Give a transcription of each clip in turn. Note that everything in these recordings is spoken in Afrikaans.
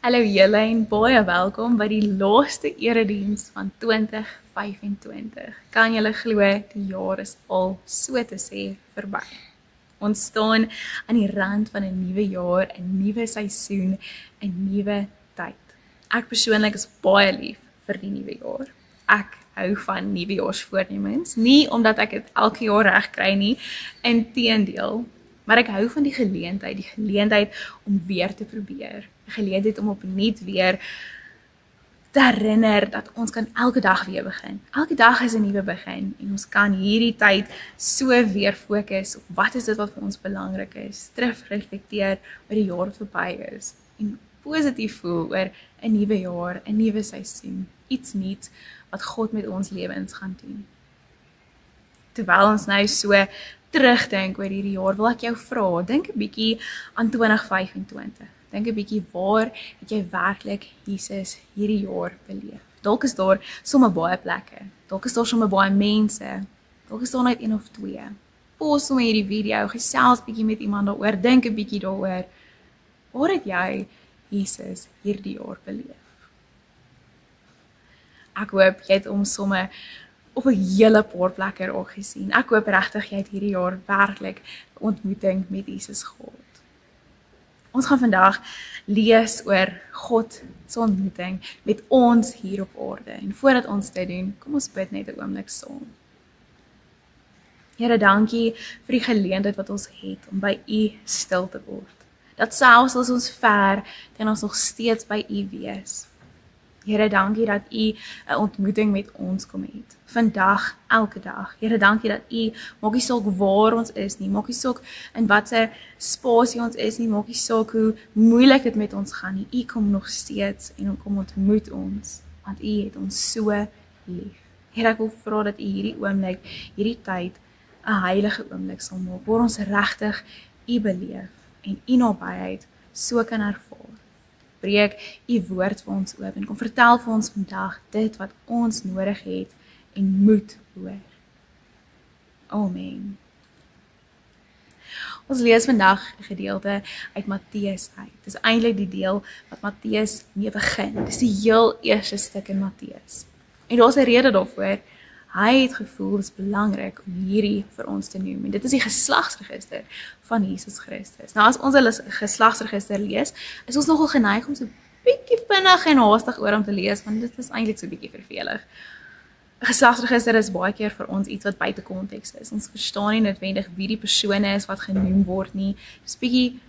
Hallo julle en baie welkom by die laaste erediens van 2025. Kan julle glo die jaar is al so te sê verby. Ons staan aan die rand van 'n nuwe jaar, 'n nuwe seisoen, 'n nuwe tyd. Ek persoonlik is baie lief vir die nuwe jaar. Ek hou van nuwejaarsvoornemens, nie omdat ek dit elke jaar reg kry nie, inteendeel, maar ek hou van die geleentheid om weer te probeer. 'n Geleentheid om opnuut weer te herinner dat ons kan elke dag weer begin. Elke dag is 'n nuwe begin en ons kan hierdie tyd so weer fokus op wat is dit wat vir ons belangrik is, terugreflekteer oor die jaar wat verby is en positief voel oor 'n nuwe jaar, 'n nuwe seisoen, iets nuuts wat God met ons lewens gaan doen. Terwyl ons nou so terugdink oor hierdie jaar, wil ek jou vra, dink 'n bietjie aan 2025. Dink 'n bietjie, waar het jy werklik Jesus hierdie jaar beleef? Dalk is daar sommer baie plekke. Dalk is daar sommer baie mense. Dalk is daar net een of twee. Pause sommer hierdie video, gesels bietjie met iemand daaroor, dink 'n bietjie daaroor. Waar het jy Jesus hierdie jaar beleef? Ek hoop jy het hom sommer op 'n hele paar plekke raak gesien. Ek hoop regtig jy het hierdie jaar werklik 'n ontmoeting met Jesus gehad. Ons gaan vandag lees oor God se ontmoeting met ons hier op aarde. En voordat ons dit doen, kom ons bid net 'n oomblik saam. Here, dankie vir die geleentheid wat ons het om by U stil te word. Dat selfs as ons ver, kan ons nog steeds by U wees. Here, dankie dat U 'n ontmoeting met ons kom het. Vandag, elke dag. Here, dankie dat U, maak nie saak waar ons is nie, maak nie saak in watter spasie ons is nie, maak nie saak hoe moeilik dit met ons gaan nie. U kom nog steeds en kom ontmoet ons, want U het ons so lief. Here, ek wil vra dat U hierdie oomblik, hierdie tyd 'n heilige oomblik sal maak, waar ons regtig U beleef en U nabyheid so kan ervaar. Breek U woord vir ons oop en kom vertel vir ons vandag dit wat ons nodig het en moet hoor. Amen. Ons lees vandag 'n gedeelte uit Matteus uit. Dis eintlik die deel wat Matteus mee begin. Dis die heel eerste stuk in Matteus. En daar's 'n rede daarvoor. Hy het gevoel dit is belangrik om hierdie vir ons te noem. En dit is die geslagsregister van Jesus Christus. Nou as ons 'n geslagsregister lees, is ons nogal geneig om so bietjie vinnig en haastig oor om te lees, want dit is eintlik so bietjie vervelig. 'n Geslagsregister is baie keer vir ons iets wat buite konteks is. Ons verstaan nie noodwendig wie die persone is wat genoem word nie. Dis bietjie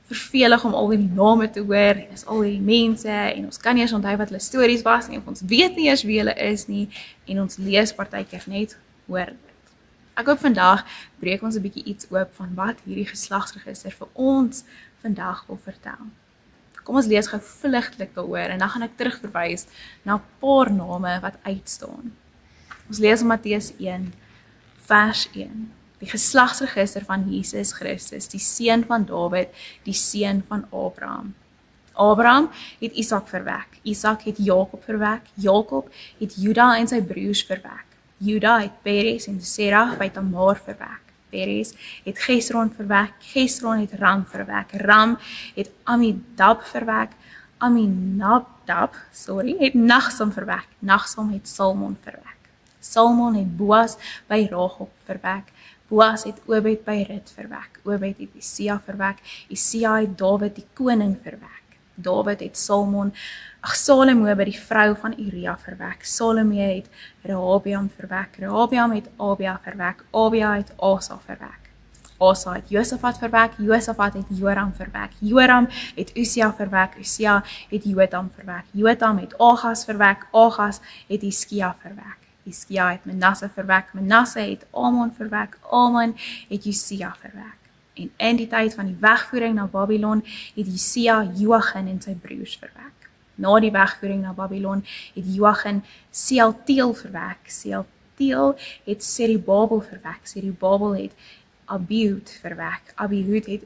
vervelig om al die name te hoor, en is al die mense, en ons kan nie eens onthou wat hulle stories was nie, of ons weet nie eens wie hulle is nie, en ons lees partykeer net hoor dit. Ek hoop vandag breek ons 'n bietjie iets oop van wat hierdie geslagsregister vir ons vandag wil vertel. Kom ons lees gou vlugtig daaroor, en dan gaan ek terugverwys na 'n paar name wat uitstaan. Ons lees in Matteus 1, vers 1. Die geslagsregister van Jesus Christus, die seun van Dawid, die seun van Abraham. Abraham het Isak verwek. Isak het Jakob verwek. Jakob het Juda en sy broers verwek. Juda het Peres en Serah by Tamar verwek. Peres het Gesron verwek. Gesron het Ram verwek. Ram het Aminadab verwek. Aminadab het Nahshon verwek. Nahshon het Salmon verwek. Salmon het Boas by Rachab verwek. Boas het Obed by Rut verwek. Obed het Isia verwek. Isia het Dawid die koning verwek. Dawid het Salomo by die vrou van Uria verwek. Salomo het Rehabeam verwek. Rehabeam het Abia verwek. Abia het Asa verwek. Asa het Josafat verwek. Josafat het Joram verwek. Joram het Usia verwek. Usia het Jotam verwek. Jotam het Agas verwek. Agas het Hiskia verwek. Hiskia het Manasse verwek. Manasse het Amon verwek. Amon het Josia verwek. En in die tyd van die wegvoering na Babylon het Josia Joachim en sy broers verwek. Na die wegvoering na Babylon het Joachim Sealtiel verwek. Sealtiel het Serubabel verwek. Serubabel het Abiud verwek. Abiud het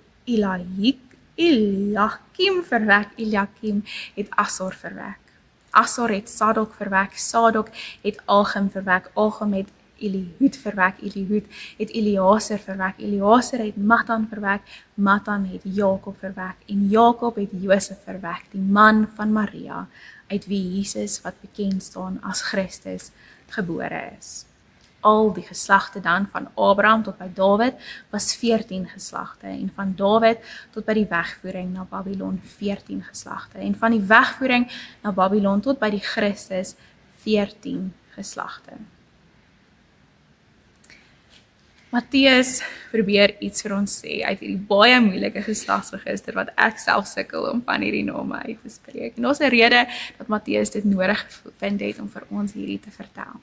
Eliakim verwek. Eliakim het Assor verwek. Assor het Sadok verwek. Sadok het Algim verwek. Algim het Eliud verwek, Eliud het Eleazar verwek, Eleazar het Matan verwek, Matan het Jakob verwek en Jakob het Josef verwek, die man van Maria, uit wie Jesus wat bekend staan as Christus gebore is. Al die geslagte dan van Abraham tot by Dawid was 14 geslagte en van Dawid tot by die wegvoering na Babylon 14 geslagte en van die wegvoering na Babylon tot by die Christus 14 geslagte. Matteus probeer iets vir ons sê uit hierdie baie moeilike geslagsregister wat ek self sukkel om van hierdie name uit te spreek. En daar's 'n rede dat Matteus dit nodig gevind het om vir ons hierdie te vertel.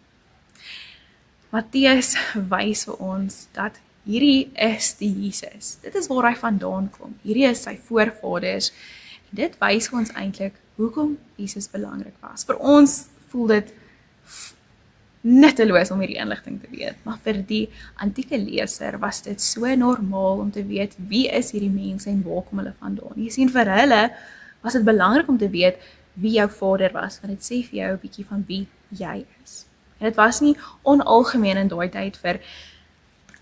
Matteus wys vir ons dat hierdie is die Jesus. Dit is waar hy vandaan kom. Hierdie is sy voorvaders. En dit wys vir ons eintlik hoekom Jesus belangrik was. Vir ons voel dit nutteloos om hierdie inligting te weet, maar vir die antieke leser was dit so normaal om te weet wie is hierdie mense en waar kom hulle vandaan. Jy sien, vir hulle was dit belangrik om te weet wie jou vader was, want dit sê vir jou 'n bietjie van wie jy is. En dit was nie onalgemeen in daai tyd vir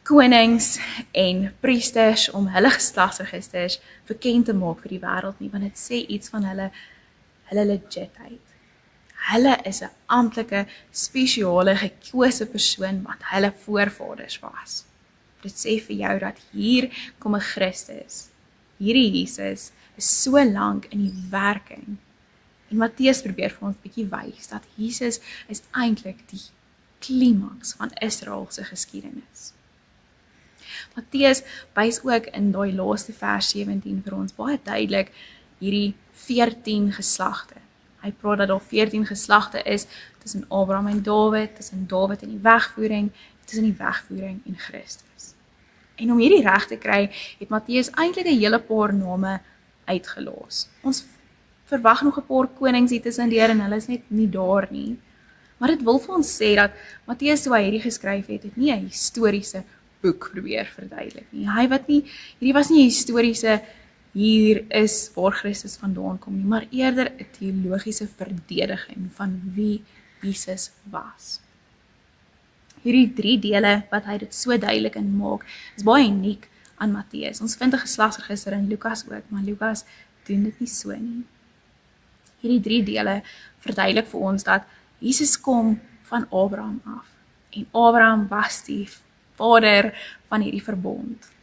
konings en priesters om hulle geslagsregisters bekend te maak vir die wêreld nie, want dit sê iets van hulle legitheid. Hulle is 'n amptelike, spesiale, gekose persoon wat hulle voorvaders was. Dit sê vir jou dat hier kom 'n Christus. Hierdie Jesus is so lank in die werking. En Matteus probeer vir ons 'n bietjie wys dat Jesus is eintlik die klimaks van Israel se geskiedenis. Matteus wys ook in daai laaste vers 17 vir ons baie duidelik hierdie 14 geslagte. Hy praat dat daar 14 geslagte is tussen Abraham en Dawid, tussen Dawid en die wegvoering, tussen die wegvoering en Christus. En om hierdie reg te kry, het Matteus eintlik 'n hele paar name uitgelos. Ons verwag nog 'n paar konings hier tussendeur en hulle is net nie daar nie. Maar dit wil vir ons sê dat Matteus, toe hy hierdie geskryf het nie 'n historiese boek probeer verduidelik nie. Hierdie was nie 'n historiese hier is waar Christus vandaan kom nie, maar eerder 'n teologiese verdediging van wie Jesus was. Hierdie 3 dele wat hy dit so duidelik in maak, is baie uniek aan Matteus. Ons vind 'n geslagsregister in Lukas ook, maar Lukas doen dit nie so nie. Hierdie 3 dele verduidelik vir ons dat Jesus kom van Abraham af. En Abraham was die vader van hierdie verbond.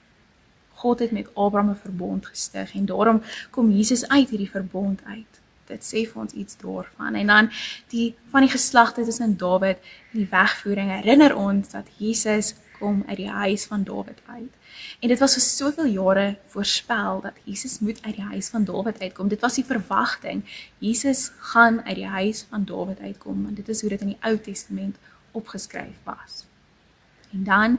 God het met Abraham 'n verbond gestig en daarom kom Jesus uit hierdie verbond uit. Dit sê vir ons iets daarvan. En dan van die geslagte tussen Dawid en die wegvoering herinner ons dat Jesus kom uit die huis van Dawid uit. En dit was vir soveel jare voorspel dat Jesus moet uit die huis van Dawid uitkom. Dit was die verwagting. Jesus gaan uit die huis van Dawid uitkom, want dit is hoe dit in die Ou Testament opgeskryf was. En dan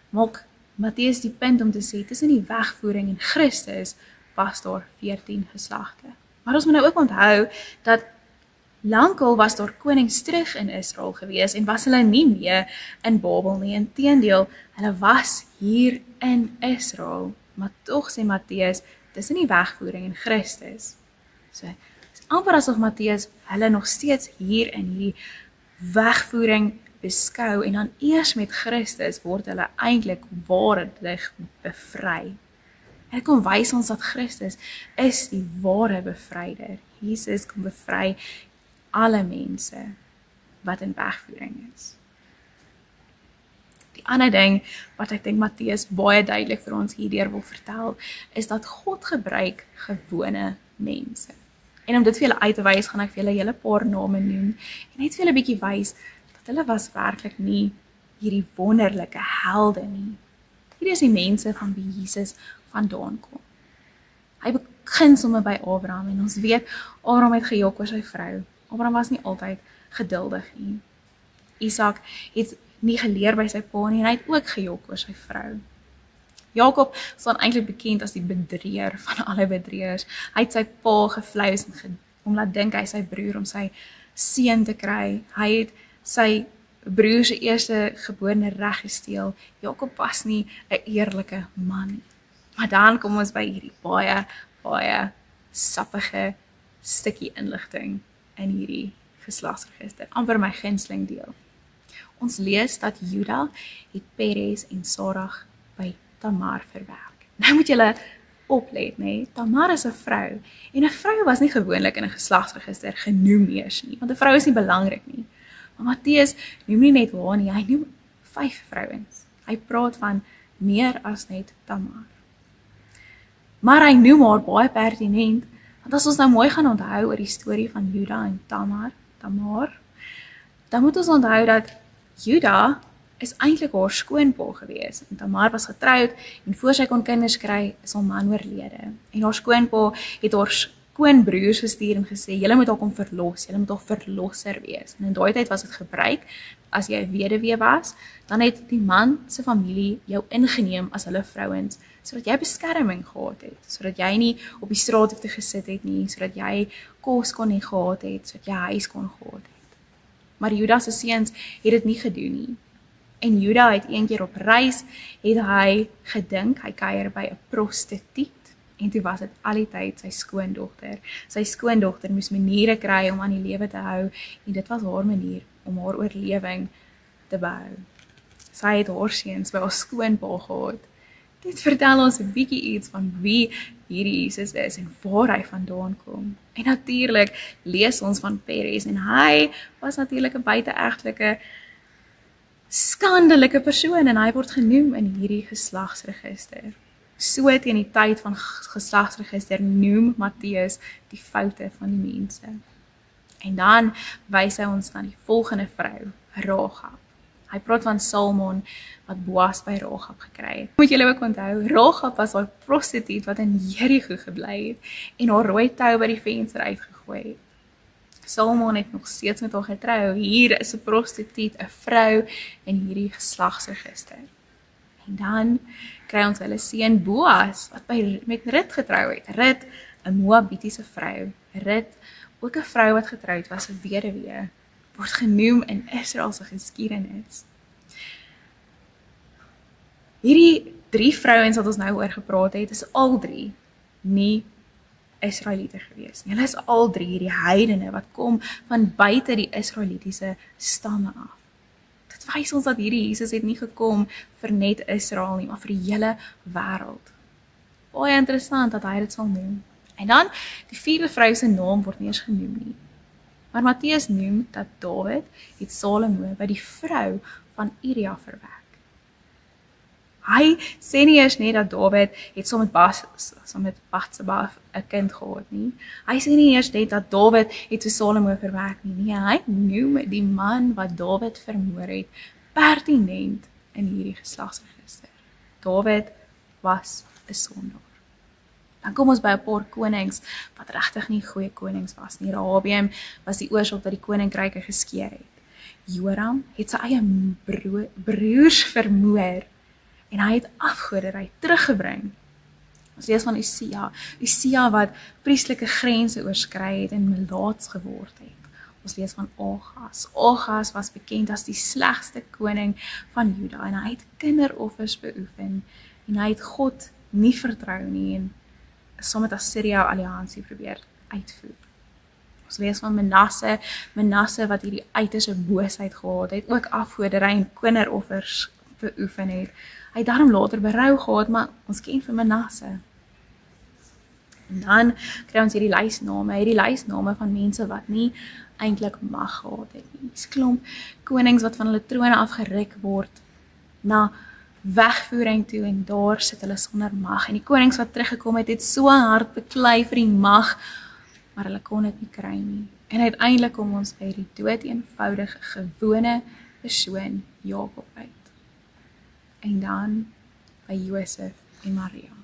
maak Matteus die punt om te sê, tussen die wegvoering en Christus was daar 14 geslagte. Maar ons moet nou ook onthou dat lankal was daar konings terug in Israel gewees en was hulle nie meer in Babel nie. Inteendeel, hulle was hier in Israel. Maar tog sê Matteus, tussen die wegvoering en Christus. So, het is amper asof Matteus hulle nog steeds hier in hierdie wegvoering beskou en dan eers met Christus word hulle eintlik waarlik bevry. Hy kom wys ons dat Christus is die ware bevryder. Jesus kom bevry alle mense wat in wegvoering is. Die ander ding wat ek dink Matteus baie duidelik vir ons hierdeur wil vertel, is dat God gebruik gewone mense. En om dit vir julle uit te wys, gaan ek vir julle 'n hele paar name noem en net vir julle 'n bietjie wys dat hulle was werklik nie hierdie wonderlike helde nie. Hierdie is die mense van wie Jesus vandaan kom. Hy begin sommer by Abraham en ons weet Abraham het gejok oor sy vrou. Abraham was nie altyd geduldig nie. Isak het nie geleer by sy pa nie en hy het ook gejok oor sy vrou. Jakob staan eintlik bekend as die bedrieër van alle bedrieërs. Hy het sy pa gevleis en om laat dink hy sy broer om sy seun te kry. Hy het sy broer se eerste geborene reg gesteel. Jakob was nie 'n eerlike man nie. Maar dan kom ons by hierdie baie sappige stukkie inligting in hierdie geslagsregister, amper my gunsteling deel. Ons lees dat Juda het Perez en Sarah by Tamar verwerk. Nou moet julle oplet, nee. Tamar is 'n vrou en 'n vrou was nie gewoonlik in 'n geslagsregister genoem eers nie, want 'n vrou is nie belangrik nie. Maar Matteus noem nie net haar nie, hy noem 5 vrouens. Hy praat van meer as net Tamar. Maar hy noem haar baie pertinent, want as ons nou mooi gaan onthou oor die storie van Juda en Tamar, dan moet ons onthou dat Juda is eintlik haar skoonpa gewees en Tamar was getroud en voor sy kon kinders kry is haar man oorlede. En haar skoonpa het haar skoonbroers gestuur en gesê, julle moet haar kom verlos, julle moet haar verlosser wees. En in daai tyd was dit gebruik, as jy 'n weduwee was, dan het die man se familie jou ingeneem as hulle vrouens, sodat jy beskerming gehad het, sodat jy nie op die straat hoef te gesit het nie, sodat jy kos kon nie gehad het, sodat jy huis kon gehad het. Maar Juda se seuns het dit nie gedoen nie. En Juda het een keer op reis, het hy gedink, hy kuier by 'n prostituut, en toe was dit al die tyd sy skoondogter. Sy skoondogter moes maniere kry om aan die lewe te hou, en dit was haar manier om haar oorlewing te behou. Sy het haar seuns by haar skoonpa gehad. Dit vertel ons 'n bietjie iets van wie hierdie Jesus is en waar hy vandaan kom. En natuurlik lees ons van Perez en hy was natuurlik 'n buiteegtelike skandelike persoon en hy word genoem in hierdie geslagsregister. So teen die tyd van geslagsregister noem Matteus die foute van die mense. En dan wys hy ons na die volgende vrou, Rahab. Hy praat van Salmon wat Boas by Rahab gekry het. Moet julle ook onthou, Rahab was haar prostituut wat in Jerigo gebly het en haar rooi tou by die venster uitgegooi het. Salmon het nog steeds met haar getrou. Hier is 'n prostituut, 'n vrou in hierdie geslagsregister. En dan kry ons hulle seun Boas wat met Rut getrou het. Rut, 'n Moabitiese vrou. Rut, ook 'n vrou wat getroud was, 'n weduwee, word genoem in Israel se geskiedenis. Hierdie 3 vrouens wat ons nou oor gepraat het, is al 3 nie Israeliete gewees nie. Hulle is al 3 hierdie heidene wat kom van buite die Israelitiese stamme af. Dit wys ons dat hierdie Jesus het nie gekom vir net Israel nie, maar vir die hele wêreld. Baie interessant dat hy dit sal noem. En dan, die 4de vrou se naam word nie eens genoem nie. Maar Matteus noem dat Dawid het Salomo by die vrou van Uria verwek. Hy sê nie eers net dat Dawid het saam met Batseba 'n kind gehad nie. Hy sê nie eers net dat Dawid het vir Salomo verwek nie. Nee, hy noem die man wat Dawid vermoor het pertinent in hierdie geslagsregister. Dawid was 'n sondaar. Dan kom ons by 'n paar konings wat regtig nie goeie konings was nie. Rehabeam was die oorsaak dat die koninkryke geskeur het. Joram het sy eie broers vermoor en hy het afgoderry teruggebring. Ons lees van Usia wat priesterlike grense oorskry het en melaats geword het. Ons lees van Agas. Agas was bekend as die slegste koning van Juda en hy het kinderoffers beoefen en hy het God nie vertrou nie en saam met Assyria alliansie probeer uitvoer. Ons lees van Manasse wat hierdie uiterste boosheid gehad het, ook afgoderry en kinderoffers beoefen het. Hy het daarom later berou gehad, maar ons ken vir Manasse. En dan kry ons hierdie lysname van mense wat nie eintlik mag gehad het nie. Dis klomp konings wat van hulle trone afgeruk word na wegvoering toe en daar sit hulle sonder mag. En die konings wat teruggekom het, het so hard beklei vir die mag, maar hulle kon dit nie kry nie. En uiteindelik kom ons by die dood-eenvoudige, gewone persoon Jakob uit. En dan by Josef en Maria.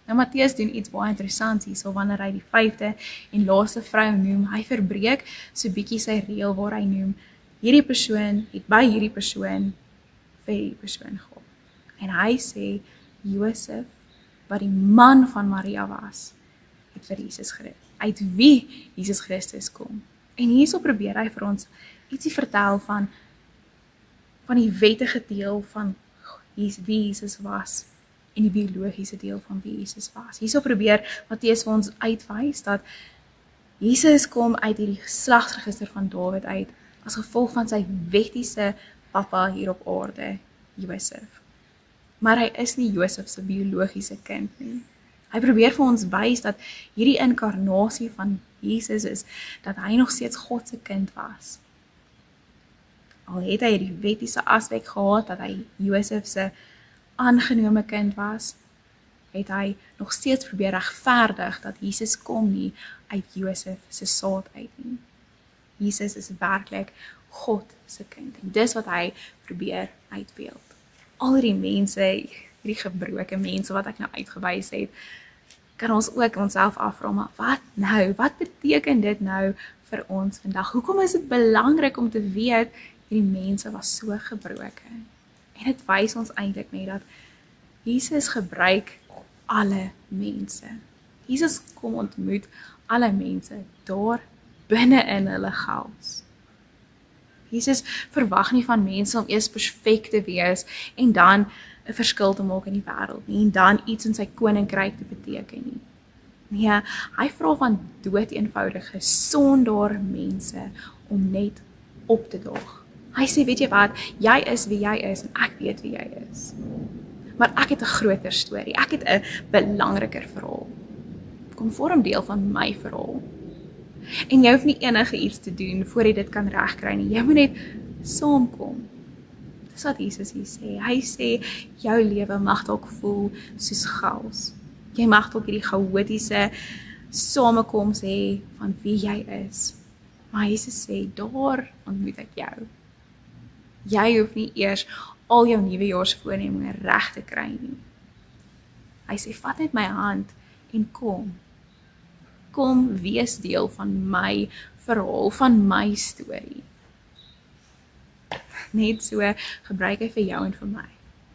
Nou Matteus doen iets baie interessants hierso wanneer hy die 5de en laaste vrou noem. Hy verbreek so bietjie sy reël waar hy noem hierdie persoon het by hierdie persoon vir hierdie persoon gehad. En hy sê Josef wat die man van Maria was, het vir Jesus gered. Uit wie Jesus Christus kom. En hierso probeer hy vir ons ietsie vertel van die wettige deel van wie Jesus was en die biologiese deel van wie Jesus was. Hierso probeer Matteus vir ons uitwys dat Jesus kom uit hierdie geslagsregister van Dawid uit as gevolg van sy wettiese pappa hier op aarde, Josef. Maar hy is nie Josef se biologiese kind nie. Hy probeer vir ons wys dat hierdie inkarnasie van Jesus is, dat hy nog steeds God se kind was. Al het hy die wettiese aspek gehad, dat hy Josef se aangenome kind was, het hy nog steeds probeer regverdig dat Jesus kom nie uit Josef se saad uit nie. Jesus is werklik God se kind. En dis wat hy probeer uitbeeld. Al die mense, hierdie gebroke mense wat ek nou uitgewys het, kan ons ook onsself afvra, maar wat nou? Wat beteken dit nou vir ons vandag? Hoekom is dit belangrik om te weet hierdie mense was so gebroke? En dit wys ons eintlik net dat Jesus gebruik alle mense. Jesus kom ontmoet alle mense daar binne in hulle chaos. Jesus verwag nie van mense om eers perfek te wees en dan 'n verskil te maak in die wêreld nie en dan iets in sy koninkryk te beteken nie. Nee, hy vra van doeteenvoudige, sondaar mense om net op te daag. Hy sê, weet jy wat, jy is wie jy is en ek weet wie jy is. Maar ek het 'n groter storie, ek het 'n belangriker verhaal. Kom vorm deel van my verhaal. En jy hoef nie enige iets te doen voor jy dit kan regkry nie. Jy moet net saamkom. Dis wat Jesus hier sê. Hy sê, jou lewe mag dalk voel soos chaos. Jy mag dalk hierdie chaotiese samekoms hê van wie jy is. Maar Jesus sê, daar ontmoet ek jou. Jy hoef nie eers al jou nuwejaarsvoorneme reg te kry nie. Hy sê, vat net my hand en kom. Kom wees deel van my verhaal, van my storie. Net so gebruik hy vir jou en vir my.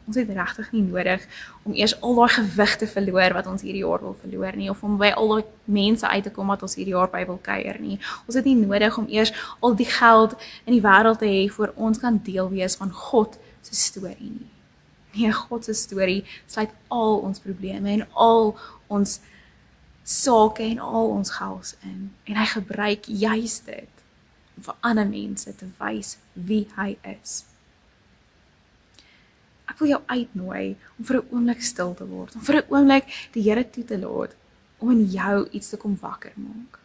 Ons het regtig nie nodig om eers al daai gewig te verloor wat ons hierdie jaar wil verloor nie, of om by al daai mense uit te kom wat ons hierdie jaar by wil kuier nie. Ons het nie nodig om eers al die geld in die wêreld te hê voor ons kan deel wees van God se storie nie. Nee, God se storie sluit al ons probleme en al ons sake en al ons chaos in. En hy gebruik juist dit om vir ander mense te wys wie hy is. Ek wil jou uitnooi om vir 'n oomblik stil te word, om vir 'n oomblik die Here toe te laat om in jou iets te kom wakker maak.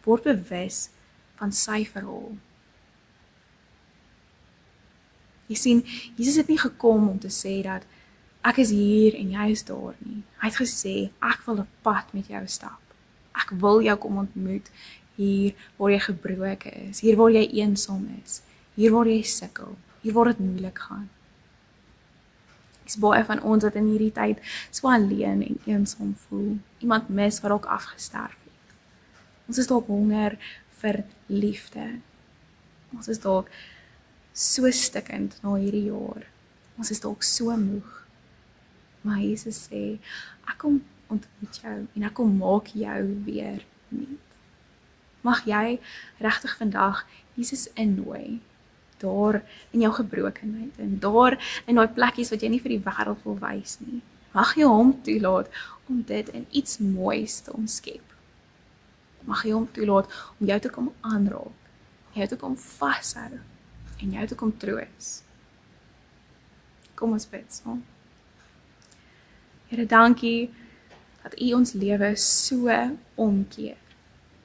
Word bewus van sy verhaal. Jy sien, Jesus het nie gekom om te sê dat ek is hier en jy is daar nie. Hy het gesê, ek wil 'n pad met jou stap. Ek wil jou kom ontmoet hier waar jy gebroke is, hier waar jy eensaam is, hier waar jy sukkel, hier waar dit moeilik gaan. Ek's baie van ons wat in hierdie tyd so alleen en eensaam voel. Iemand mis wat dalk afgesterf het. Ons is dalk honger vir liefde. Ons is dalk so stikkend na hierdie jaar. Ons is dalk so moeg. Maar Jesus sê, ek kom ontmoet jou en ek kom maak jou weer nuut. Mag jy regtig vandag Jesus innooi, daar in jou gebrokenheid en daar in daai plekkies wat jy nie vir die wêreld wil wys nie. Mag jy hom toelaat om dit in iets moois te omskep. Mag jy hom toelaat om jou te kom aanraak, jou te kom vashou en jou te kom troos. Kom ons bid saam. Here, dankie dat U ons lewe so omkeer.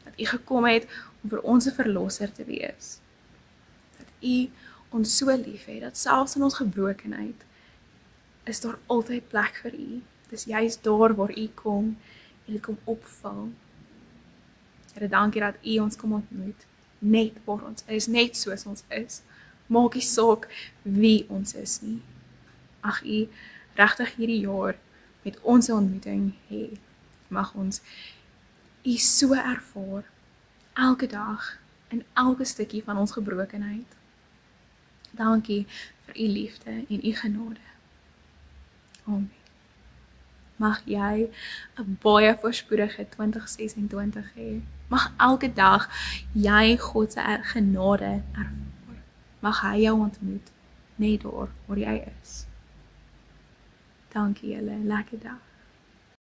Dat U gekom het om vir ons 'n verlosser te wees. Dat U ons so lief het, dat selfs in ons gebrokenheid is daar altyd plek vir U. Dis juist daar waar U kom en dit kom opvul. Here, dankie dat U ons kom ontmoet, net waar ons is, net soos ons is. Maak nie saak wie ons is nie. Ag U regtig hierdie jaar met ons ontmoeting hê. Mag ons U so ervaar, elke dag, in elke stukkie van ons gebrokenheid. Dankie vir U liefde en U genade. Amen. Mag jy 'n baie voorspoedige 2026 hê. Mag elke dag jy God se genade ervaar. Mag hy jou ontmoet, net daar waar jy is. Dankie julle, lekker dag.